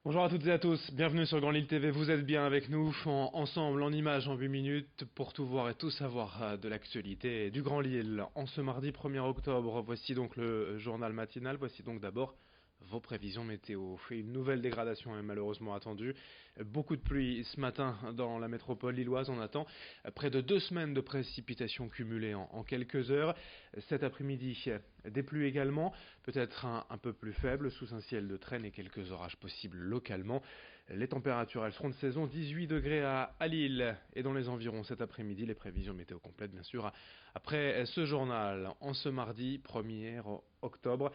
Bonjour à toutes et à tous, bienvenue sur Grand Lille TV, vous êtes bien avec nous, ensemble en images en 8 minutes pour tout voir et tout savoir de l'actualité du Grand Lille. En ce mardi 1er octobre, voici donc le journal matinal, voici donc d'abord vos prévisions météo. Une nouvelle dégradation est malheureusement attendue. Beaucoup de pluie ce matin dans la métropole lilloise. On attend près de 2 semaines de précipitations cumulées en quelques heures. Cet après-midi, des pluies également, peut-être un peu plus faibles, sous un ciel de traîne et quelques orages possibles localement. Les températures, elles seront de saison, 18 degrés à Lille et dans les environs cet après-midi. Les prévisions météo complètes, bien sûr, après ce journal. En ce mardi 1er octobre,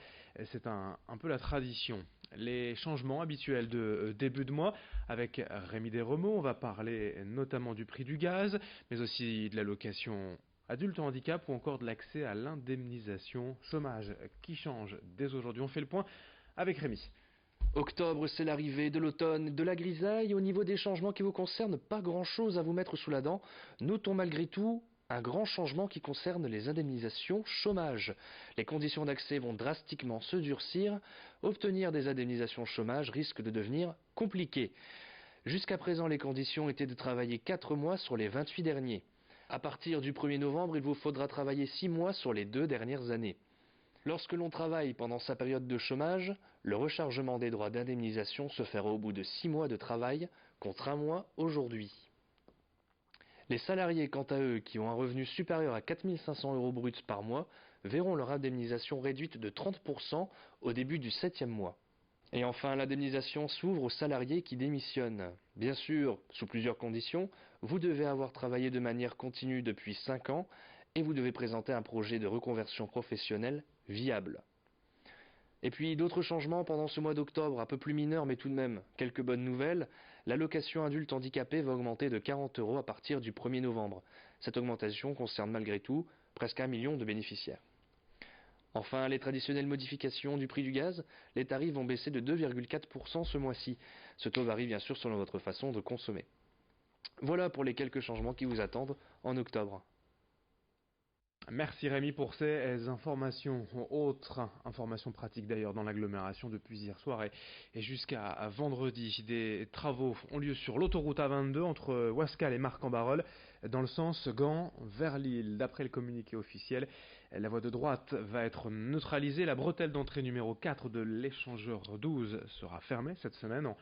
c'est un peu la tradition. Les changements habituels de début de mois avec Rémi Desremeaux. On va parler notamment du prix du gaz, mais aussi de l'allocation adulte handicap ou encore de l'accès à l'indemnisation chômage qui change dès aujourd'hui. On fait le point avec Rémi. Octobre, c'est l'arrivée de l'automne, de la grisaille. Au niveau des changements qui vous concernent, pas grand-chose à vous mettre sous la dent. Notons malgré tout un grand changement qui concerne les indemnisations chômage. Les conditions d'accès vont drastiquement se durcir. Obtenir des indemnisations chômage risque de devenir compliqué. Jusqu'à présent, les conditions étaient de travailler 4 mois sur les 28 derniers. À partir du 1er novembre, il vous faudra travailler 6 mois sur les 2 dernières années. Lorsque l'on travaille pendant sa période de chômage, le rechargement des droits d'indemnisation se fera au bout de 6 mois de travail contre 1 mois aujourd'hui. Les salariés, quant à eux, qui ont un revenu supérieur à 4 500 € bruts par mois, verront leur indemnisation réduite de 30% au début du 7e mois. Et enfin, l'indemnisation s'ouvre aux salariés qui démissionnent. Bien sûr, sous plusieurs conditions, vous devez avoir travaillé de manière continue depuis 5 ans et vous devez présenter un projet de reconversion professionnelle viable. Et puis d'autres changements pendant ce mois d'octobre, un peu plus mineurs mais tout de même quelques bonnes nouvelles. L'allocation adulte handicapé va augmenter de 40 € à partir du 1er novembre. Cette augmentation concerne malgré tout presque 1 million de bénéficiaires. Enfin, les traditionnelles modifications du prix du gaz, les tarifs vont baisser de 2,4% ce mois-ci. Ce taux varie bien sûr selon votre façon de consommer. Voilà pour les quelques changements qui vous attendent en octobre. Merci Rémi pour ces informations. Autre information pratique d'ailleurs dans l'agglomération depuis hier soir et jusqu'à vendredi. Des travaux ont lieu sur l'autoroute A22 entre Ouascal et Marc-en-Barœul dans le sens Gand vers Lille. D'après le communiqué officiel, la voie de droite va être neutralisée. La bretelle d'entrée numéro 4 de l'échangeur 12 sera fermée cette semaine.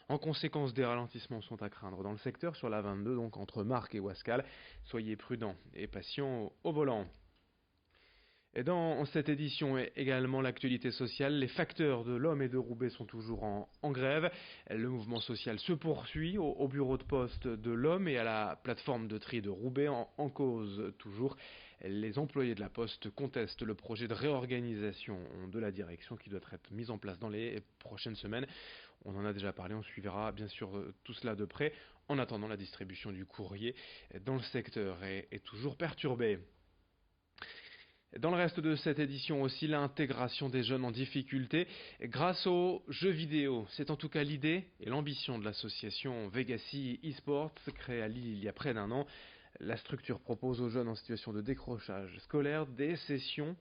En conséquence, des ralentissements sont à craindre dans le secteur sur la 22, donc entre Marc et Ouascal. Soyez prudents et patients au volant. Et dans cette édition est également l'actualité sociale. Les facteurs de l'Homme et de Roubaix sont toujours en grève. Le mouvement social se poursuit au bureau de poste de l'Homme et à la plateforme de tri de Roubaix en cause toujours. Les employés de la Poste contestent le projet de réorganisation de la direction qui doit être mis en place dans les prochaines semaines. On en a déjà parlé, on suivra bien sûr tout cela de près. En attendant, la distribution du courrier dans le secteur est toujours perturbée. Dans le reste de cette édition aussi, l'intégration des jeunes en difficulté grâce aux jeux vidéo. C'est en tout cas l'idée et l'ambition de l'association Vegassi eSports, créée à Lille il y a près d'1 an. La structure propose aux jeunes en situation de décrochage scolaire des sessions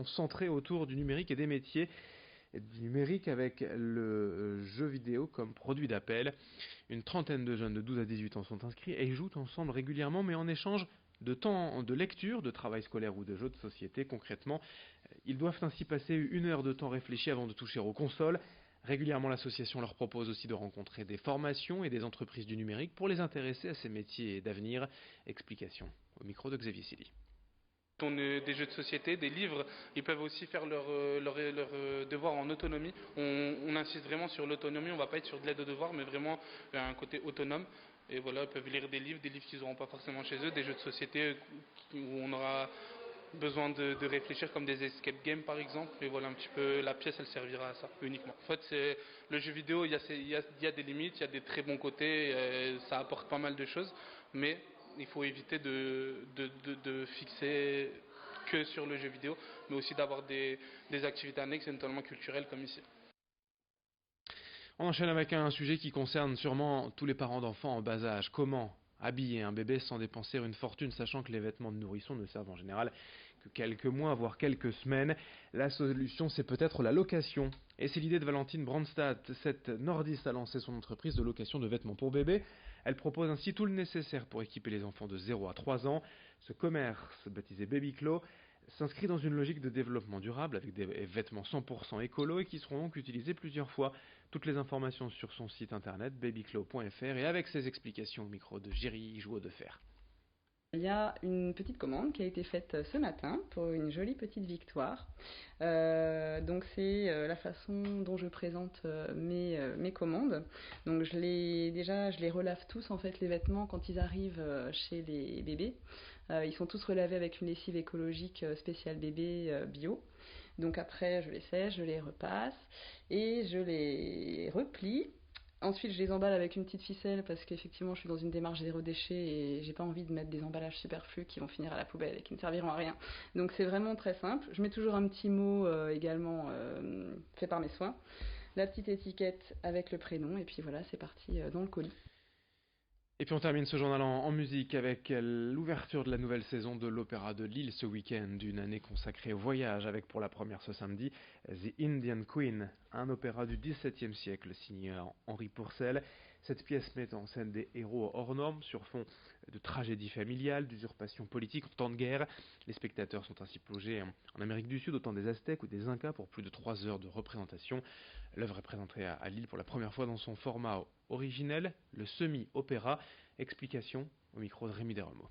centrées autour du numérique et des métiers du numérique avec le jeu vidéo comme produit d'appel. Une trentaine de jeunes de 12 à 18 ans sont inscrits et jouent ensemble régulièrement mais en échange de temps de lecture, de travail scolaire ou de jeux de société. Concrètement, ils doivent ainsi passer 1 heure de temps réfléchi avant de toucher aux consoles. Régulièrement, l'association leur propose aussi de rencontrer des formations et des entreprises du numérique pour les intéresser à ces métiers d'avenir. Explication au micro de Xavier Silly. On a des jeux de société, des livres, ils peuvent aussi faire leur devoir en autonomie. On insiste vraiment sur l'autonomie, on ne va pas être sur de l'aide aux devoirs, mais vraiment un côté autonome. Et voilà, ils peuvent lire des livres qu'ils n'auront pas forcément chez eux, des jeux de société où on aura besoin de réfléchir comme des escape games par exemple. Et voilà un petit peu, la pièce elle servira à ça uniquement. En fait, le jeu vidéo, il y a des limites, il y a des très bons côtés, ça apporte pas mal de choses, mais il faut éviter de fixer que sur le jeu vidéo, mais aussi d'avoir des activités annexes, et notamment culturelles comme ici. On enchaîne avec un sujet qui concerne sûrement tous les parents d'enfants en bas âge. Comment habiller un bébé sans dépenser une fortune, sachant que les vêtements de nourrisson ne servent en général que quelques mois, voire quelques semaines. La solution, c'est peut-être la location. Et c'est l'idée de Valentine Brandstad. Cette nordiste a lancé son entreprise de location de vêtements pour bébés. Elle propose ainsi tout le nécessaire pour équiper les enfants de 0 à 3 ans. Ce commerce, baptisé Babyclo, s'inscrit dans une logique de développement durable avec des vêtements 100% écolo et qui seront donc utilisés plusieurs fois. Toutes les informations sur son site internet babyclo.fr et avec ses explications au micro de Géry Jouot de Fer. Il y a une petite commande qui a été faite ce matin pour une jolie petite victoire. Donc c'est la façon dont je présente mes commandes. Donc je les relave tous en fait les vêtements quand ils arrivent chez les bébés. Ils sont tous relavés avec une lessive écologique spéciale bébé bio. Donc après je les sèche, je les repasse et je les replie. Ensuite, je les emballe avec une petite ficelle parce qu'effectivement, je suis dans une démarche zéro déchet et j'ai pas envie de mettre des emballages superflus qui vont finir à la poubelle et qui ne serviront à rien. Donc, c'est vraiment très simple. Je mets toujours un petit mot également fait par mes soins, la petite étiquette avec le prénom et puis voilà, c'est parti dans le colis. Et puis on termine ce journal en musique avec l'ouverture de la nouvelle saison de l'Opéra de Lille ce week-end, une année consacrée au voyage avec pour la première ce samedi The Indian Queen, un opéra du XVIIe siècle signé Henri Pourcel. Cette pièce met en scène des héros hors normes sur fond de tragédie familiale, d'usurpation politique en temps de guerre. Les spectateurs sont ainsi plongés en Amérique du Sud, au temps des Aztèques ou des Incas pour plus de 3 heures de représentation. L'œuvre est présentée à Lille pour la première fois dans son format originel, le semi-opéra. Explication au micro de Rémi Desremeaux.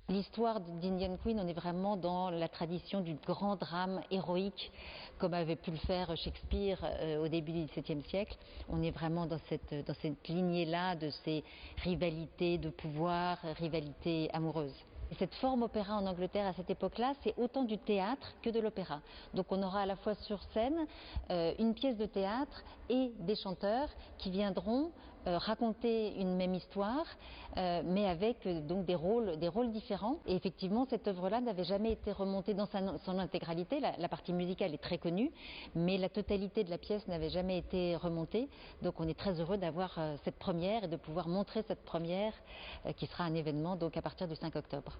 L'histoire d'Indian Queen, on est vraiment dans la tradition du grand drame héroïque, comme avait pu le faire Shakespeare au début du XVIIe siècle. On est vraiment dans cette lignée-là de ces rivalités de pouvoir, rivalités amoureuses. Et cette forme opéra en Angleterre à cette époque-là, c'est autant du théâtre que de l'opéra. Donc on aura à la fois sur scène une pièce de théâtre et des chanteurs qui viendront raconter une même histoire, mais avec donc des rôles différents. Et effectivement, cette œuvre-là n'avait jamais été remontée dans son intégralité. La partie musicale est très connue, mais la totalité de la pièce n'avait jamais été remontée. Donc on est très heureux d'avoir cette première et de pouvoir montrer cette première qui sera un événement donc à partir du 5 octobre.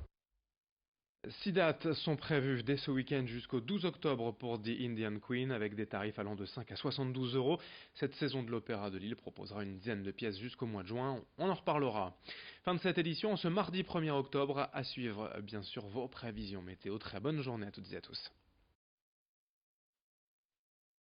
6 dates sont prévues dès ce week-end jusqu'au 12 octobre pour The Indian Queen avec des tarifs allant de 5 à 72 euros. Cette saison de l'Opéra de Lille proposera une dizaine de pièces jusqu'au mois de juin. On en reparlera. Fin de cette édition, ce mardi 1er octobre. À suivre bien sûr vos prévisions météo. Très bonne journée à toutes et à tous.